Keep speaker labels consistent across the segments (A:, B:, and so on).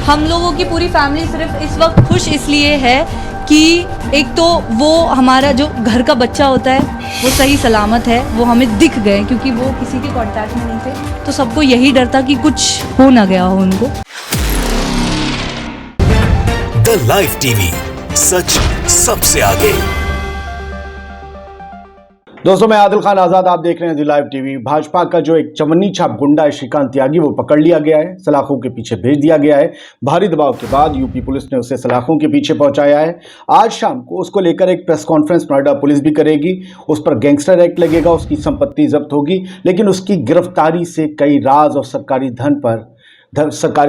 A: हम लोगों की पूरी फैमिली सिर्फ इस वक्त खुश इसलिए है कि एक तो वो हमारा जो घर का बच्चा होता है वो सही सलामत है, वो हमें दिख गए क्योंकि वो किसी के कांटेक्ट में नहीं थे। तो सबको यही डर था कि कुछ हो ना गया हो उनको।
B: द लाइव टीवी, सच सबसे आगे।
C: दोस्तों, मैं आदिल खान आजाद, आप देख रहे हैं द लाइव टीवी। भाजपा का जो एक चवन्नी छाप गुंडा है श्रीकांत त्यागी, वो पकड़ लिया गया है, सलाखों के पीछे भेज दिया गया है। भारी दबाव के बाद यूपी पुलिस ने उसे सलाखों के पीछे पहुंचाया है। आज शाम को उसको लेकर एक प्रेस कॉन्फ्रेंस नोएडा पुलिस भी करेगी। उस पर गैंगस्टर एक्ट लगेगा, उसकी संपत्ति जब्त होगी, लेकिन उसकी गिरफ्तारी से कई राज और सरकारी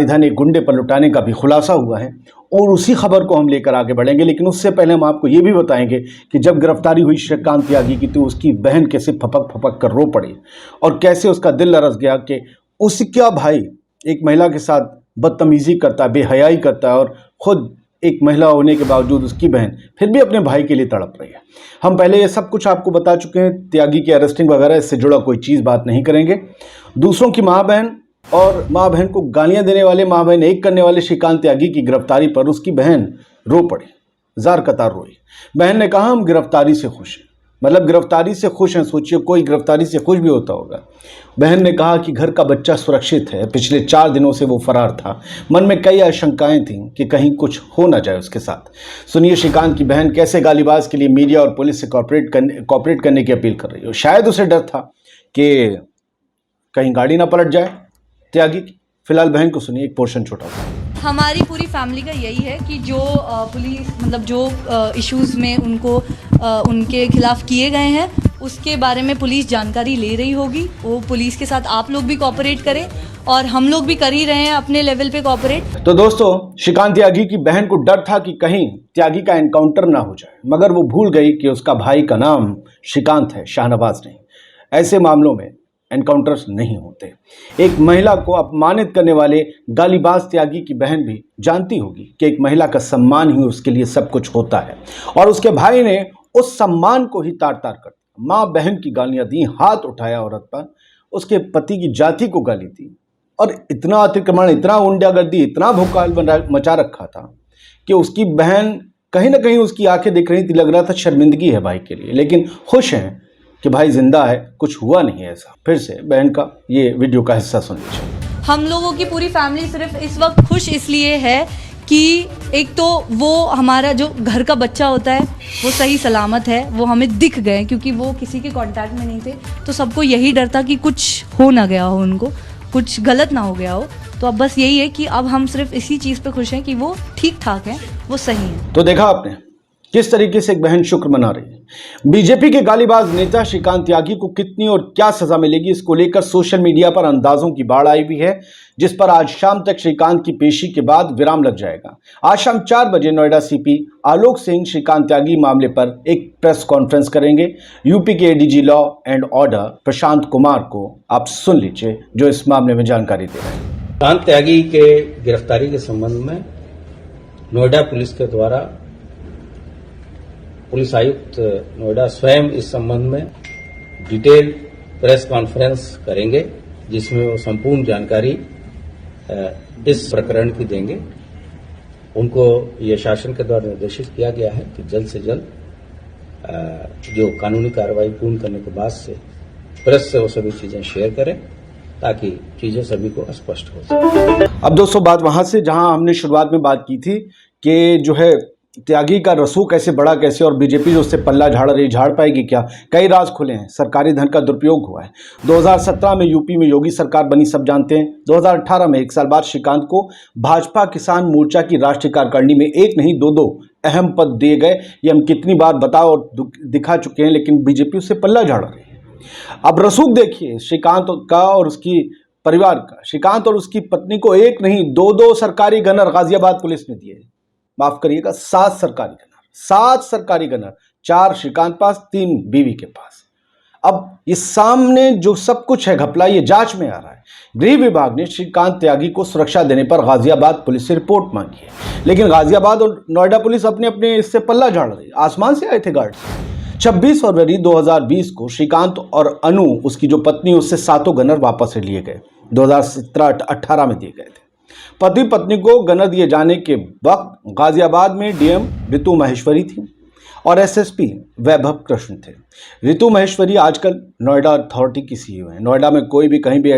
C: धन एक गुंडे पर लुटाने का भी खुलासा हुआ है और उसी खबर को हम लेकर आगे बढ़ेंगे। लेकिन उससे पहले हम आपको ये भी बताएंगे कि जब गिरफ्तारी हुई श्रीकांत त्यागी की तो उसकी बहन कैसे फपक फपक कर रो पड़ी और कैसे उसका दिल लरस गया कि उसका भाई एक महिला के साथ बदतमीजी करता है, बेहयाई करता है और ख़ुद एक महिला होने के बावजूद उसकी बहन फिर भी अपने भाई के लिए तड़प रही है। हम पहले ये सब कुछ आपको बता चुके हैं। त्यागी की अरेस्टिंग वगैरह इससे जुड़ा कोई चीज़ बात नहीं करेंगे। दूसरों की माँ बहन और माँ बहन को गालियां देने वाले, माँ बहन एक करने वाले श्रीकांत त्यागी की गिरफ्तारी पर उसकी बहन रो पड़ी, जार कतार रोई। बहन ने कहा हम गिरफ्तारी से खुश हैं, मतलब गिरफ्तारी से खुश हैं। सोचिए कोई गिरफ्तारी से खुश भी होता होगा। बहन ने कहा कि घर का बच्चा सुरक्षित है, पिछले 4 दिनों से वो फरार था, मन में कई आशंकाएं थीं कि कहीं कुछ हो ना जाए उसके साथ। सुनिए श्रीकांत की बहन कैसे गालीबाज के लिए मीडिया और पुलिस से कॉपरेट करने की अपील कर रही हो। शायद उसे डर था कि कहीं गाड़ी ना पलट जाए त्यागी की। फिलहाल बहन को सुनिए, एक पोर्शन छोटा सा।
A: हमारी पूरी फैमिली का यही है कि जो पुलिस मतलब जो इश्यूज़ में उनके खिलाफ़ किए गए हैं उसके बारे में पुलिस जानकारी ले रही होगी। वो पुलिस के साथ आप लोग भी कोऑपरेट करें और हम लोग भी कर ही रहे हैं अपने लेवल पे कोऑपरेट।
C: तो दोस्तों, श्रीकांत त्यागी की बहन को डर था कि कहीं त्यागी का एनकाउंटर ना हो जाए, मगर वो भूल गई कि उसका भाई का नाम श्रीकांत है, शाहनवाज नहीं। ऐसे मामलों में एनकाउंटर्स नहीं होते। एक महिला को अपमानित करने वाले गालीबाज त्यागी की बहन भी जानती होगी कि एक महिला का सम्मान ही उसके लिए सब कुछ होता है और उसके भाई ने उस सम्मान को ही तार तार कर माँ बहन की गालियां दी, हाथ उठाया औरत पर, उसके पति की जाति को गाली दी और इतना अतिक्रमण, इतना गुंडागर्दी, इतना भूकाल मचा रखा था कि उसकी बहन कहीं ना कहीं उसकी आंखें दिख रही थी, लग रहा था शर्मिंदगी है भाई के लिए, लेकिन खुश हैं कि भाई जिंदा है, कुछ हुआ नहीं है ऐसा। फिर से बहन का ये वीडियो का हिस्सा सुन लीजिए।
A: हम लोगों की पूरी फैमिली सिर्फ इस वक्त खुश इसलिए है कि एक तो वो हमारा जो घर का बच्चा होता है वो सही सलामत है, वो हमें दिख गए क्योंकि वो किसी के कांटेक्ट में नहीं थे। तो सबको यही डर था कि कुछ हो ना गया हो उनको, कुछ गलत ना हो गया हो। तो अब बस यही है कि अब हम सिर्फ इसी चीज़ पे खुश हैं कि वो ठीक ठाक हैं, वो सही हैं।
C: तो देखा आपने किस तरीके से एक बहन शुक्र मना रही है। बीजेपी के गालीबाज नेता श्रीकांत त्यागी को कितनी और क्या सजा मिलेगी, इसको लेकर सोशल मीडिया पर अंदाजों की बाढ़ आई हुई है, जिस पर आज शाम तक श्रीकांत की पेशी के बाद विराम लग जाएगा। आज शाम 4 बजे नोएडा सीपी आलोक सिंह श्रीकांत त्यागी मामले पर एक प्रेस कॉन्फ्रेंस करेंगे। यूपी के ADG law and order Prashant Kumar को आप सुन लीजिए, जो इस मामले में जानकारी दे रहे हैं।
D: श्रीकांत त्यागी के गिरफ्तारी के संबंध में नोएडा पुलिस के द्वारा पुलिस आयुक्त नोएडा स्वयं इस संबंध में डिटेल प्रेस कॉन्फ्रेंस करेंगे, जिसमें वो संपूर्ण जानकारी इस प्रकरण की देंगे। उनको ये शासन के द्वारा निर्देशित किया गया है कि जल्द से जल्द जो कानूनी कार्रवाई पूर्ण करने के बाद से प्रेस से वो सभी चीजें शेयर करें ताकि चीजें सभी को स्पष्ट हो सके।
C: अब दोस्तों, बात वहां से जहां हमने शुरुआत में बात की थी कि जो है त्यागी का रसूख कैसे बढ़ा कैसे और बीजेपी जो उससे पल्ला झाड़ पाएगी क्या। कई राज खुले हैं, सरकारी धन का दुरुपयोग हुआ है। 2017 में यूपी में योगी सरकार बनी, सब जानते हैं। 2018 में 1 साल बाद श्रीकांत को भाजपा किसान मोर्चा की राष्ट्रीय कार्यकारिणी में एक नहीं 2 अहम पद दिए गए। ये हम कितनी बार बता और दिखा चुके हैं, लेकिन बीजेपी उससे पल्ला झाड़ रही है। अब रसूख देखिए श्रीकांत का और उसकी परिवार का। श्रीकांत और उसकी पत्नी को एक नहीं 2 सरकारी गनर गाजियाबाद पुलिस ने दिए। माफ करिएगा, 7 सरकारी गनर, 4 श्रीकांत पास, 3 बीवी के पास। अब ये सामने जो सब कुछ है घपला, ये जांच में आ रहा है। गृह विभाग ने श्रीकांत त्यागी को सुरक्षा देने पर गाजियाबाद पुलिस से रिपोर्ट मांगी है, लेकिन गाजियाबाद और नोएडा पुलिस अपने इससे पल्ला झाड़ रही। आसमान से आए थे गार्ड्स। 26 फरवरी 2020 को श्रीकांत और अनु, उसकी जो पत्नी, उससे 7 गनर वापस लिए गए। 2017-18 में दिए गए थे। पति पत्नी को गनर दिए जाने के वक्त गाजियाबाद में डीएम ऋतु महेश्वरी थी और एसएसपी वैभव कृष्ण थे। ऋतु महेश्वरी आजकल नोएडा अथॉरिटी की सीईओ है। नोएडा में कोई भी कहीं भी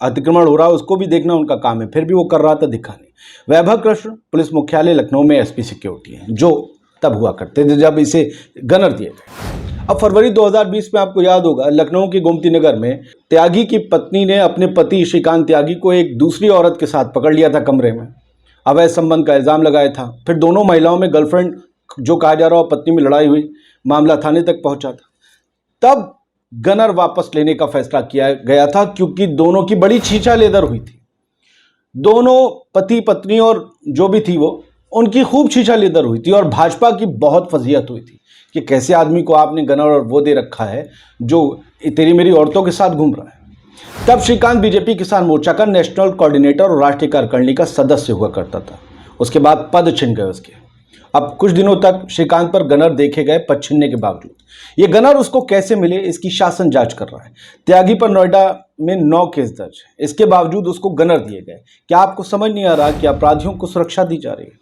C: अतिक्रमण हो रहा है उसको भी देखना उनका काम है, फिर भी वो कर रहा था, दिखा नहीं। वैभव कृष्ण पुलिस मुख्यालय लखनऊ में एसपी सिक्योरिटी है, जो तब हुआ करते थे जब इसे गनर दिए गए। अब फरवरी 2020 में आपको याद होगा, लखनऊ की गोमती नगर में त्यागी की पत्नी ने अपने पति श्रीकांत त्यागी को एक दूसरी औरत के साथ पकड़ लिया था कमरे में, अवैध संबंध का इल्जाम लगाया था। फिर दोनों महिलाओं में गर्लफ्रेंड जो कहा जा रहा हो पत्नी में लड़ाई हुई, मामला थाने तक पहुंचा था। तब गनर वापस लेने का फैसला किया गया था क्योंकि दोनों की बड़ी छींचा लेदर हुई थी। दोनों पति पत्नी और जो भी थी वो उनकी खूब छींचा लेदर हुई थी और भाजपा की बहुत फजीहत हुई थी कि कैसे आदमी को आपने गनर और वो दे रखा है जो तेरी मेरी औरतों के साथ घूम रहा है। तब श्रीकांत बीजेपी किसान मोर्चा का नेशनल कोऑर्डिनेटर और राष्ट्रीय कार्यकारिणी का सदस्य हुआ करता था। उसके बाद पद छिन गए उसके। अब कुछ दिनों तक श्रीकांत पर गनर देखे गए पद छिनने के बावजूद। ये गनर उसको कैसे मिले इसकी शासन जांच कर रहा है। त्यागी पर नोएडा में 9 केस दर्ज है, इसके बावजूद उसको गनर दिए गए। क्या आपको समझ नहीं आ रहा कि अपराधियों को सुरक्षा दी जा रही है,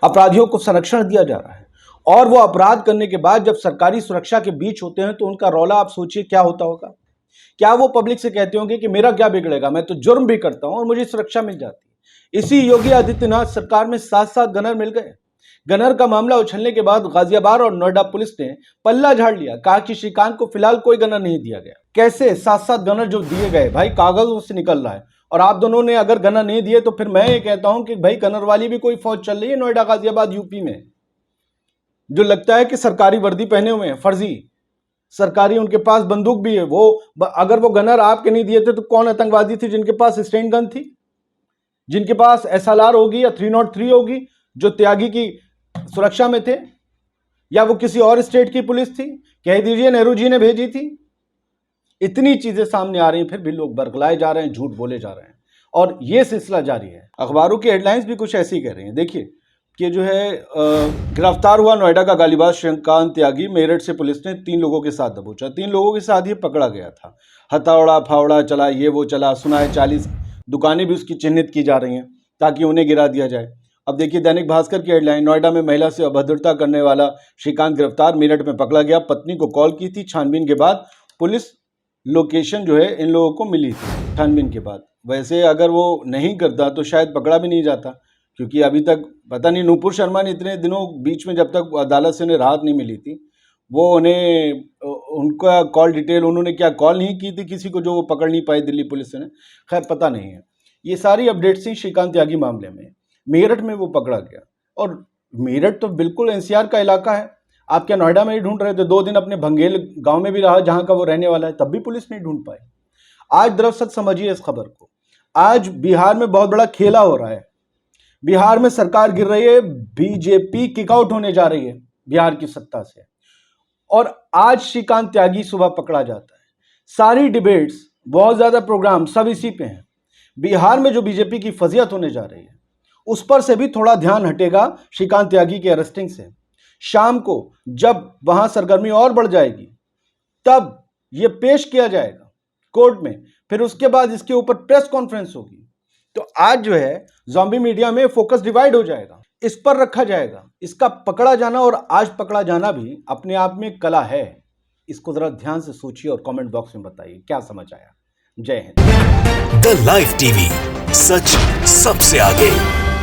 C: अपराधियों को संरक्षण दिया जा रहा है, और वो अपराध करने के बाद जब सरकारी सुरक्षा के बीच होते हैं तो उनका रौला आप सोचिए क्या होता होगा। क्या वो पब्लिक से कहते होंगे कि मेरा क्या बिगड़ेगा, मैं तो जुर्म भी करता हूं और मुझे सुरक्षा मिल जाती है। इसी योगी आदित्यनाथ सरकार में 7 गनर मिल गए। गनर का मामला उछलने के बाद गाजियाबाद और नोएडा पुलिस ने पल्ला झाड़ लिया, कहा कि श्रीकांत को फिलहाल कोई गनर नहीं दिया गया। कैसे 7 गनर जो दिए गए भाई कागजों से निकल रहा है, और आप दोनों ने अगर गनर नहीं दिए तो फिर मैं ये कहता हूं कि भाई गनर वाली भी कोई फौज चल रही है नोएडा गाजियाबाद यूपी में, जो लगता है कि सरकारी वर्दी पहने हुए हैं, फर्जी सरकारी, उनके पास बंदूक भी है। वो अगर वो गनर आपके नहीं दिए थे तो कौन आतंकवादी थे जिनके पास स्टैंड गन थी, जिनके पास SLR होगी या 303 होगी, जो त्यागी की सुरक्षा में थे, या वो किसी और स्टेट की पुलिस थी? कह दीजिए नेहरू जी ने भेजी थी। इतनी चीजें सामने आ रही हैं, फिर भी लोग बरगलाए जा रहे हैं, झूठ बोले जा रहे हैं, और ये सिलसिला जारी है। अखबारों की हेडलाइंस भी कुछ ऐसी कह रही हैं। देखिए कि जो है गिरफ्तार हुआ नोएडा का गालीबाज श्रीकांत त्यागी। मेरठ से पुलिस ने 3 लोगों के साथ दबोचा। 3 लोगों के साथ ये पकड़ा गया था। हथौड़ा फावड़ा चला, ये वो चला। सुना है 40 दुकानें भी उसकी चिन्हित की जा रही हैं ताकि उन्हें गिरा दिया जाए। अब देखिए दैनिक भास्कर की हेडलाइन, नोएडा में महिला से अभद्रता करने वाला श्रीकांत गिरफ्तार, मेरठ में पकड़ा गया। पत्नी को कॉल की थी, छानबीन के बाद पुलिस लोकेशन जो है इन लोगों को मिली थी छानबीन के बाद। वैसे अगर वो नहीं करता तो शायद पकड़ा भी नहीं जाता, क्योंकि अभी तक पता नहीं नूपुर शर्मा ने इतने दिनों बीच में जब तक अदालत से उन्हें राहत नहीं मिली थी, वो उन्हें उनका कॉल डिटेल उन्होंने क्या कॉल नहीं की थी किसी को जो वो पकड़ नहीं पाई दिल्ली पुलिस ने, खैर पता नहीं है। ये सारी अपडेट्स थी श्रीकांत त्यागी मामले में। मेरठ में वो पकड़ा गया, और मेरठ तो बिल्कुल NCR का इलाका है। आप क्या नोएडा में ही ढूंढ रहे थे? 2 दिन अपने भंगेल गांव में भी रहा जहां का वो रहने वाला है, तब भी पुलिस नहीं ढूंढ पाई। आज दरअसल समझिए इस खबर को, आज बिहार में बहुत बड़ा खेला हो रहा है। बिहार में सरकार गिर रही है, बीजेपी किकआउट होने जा रही है बिहार की सत्ता से, और आज श्रीकांत त्यागी सुबह पकड़ा जाता है। सारी डिबेट्स, बहुत ज्यादा प्रोग्राम सब इसी पे हैं। बिहार में जो बीजेपी की फजीहत होने जा रही है उस पर से भी थोड़ा ध्यान हटेगा श्रीकांत त्यागी के अरेस्टिंग से। शाम को जब वहां सरगर्मी और बढ़ जाएगी तब यह पेश किया जाएगा कोर्ट में, फिर उसके बाद इसके ऊपर प्रेस कॉन्फ्रेंस होगी। तो आज जो है ज़ॉम्बी मीडिया में फोकस डिवाइड हो जाएगा, इस पर रखा जाएगा। इसका पकड़ा जाना और आज पकड़ा जाना भी अपने आप में कला है। इसको जरा ध्यान से सोचिए और कमेंट बॉक्स में बताइए क्या समझ आया। जय हिंद।
B: द लाइव टीवी, सच सबसे आगे।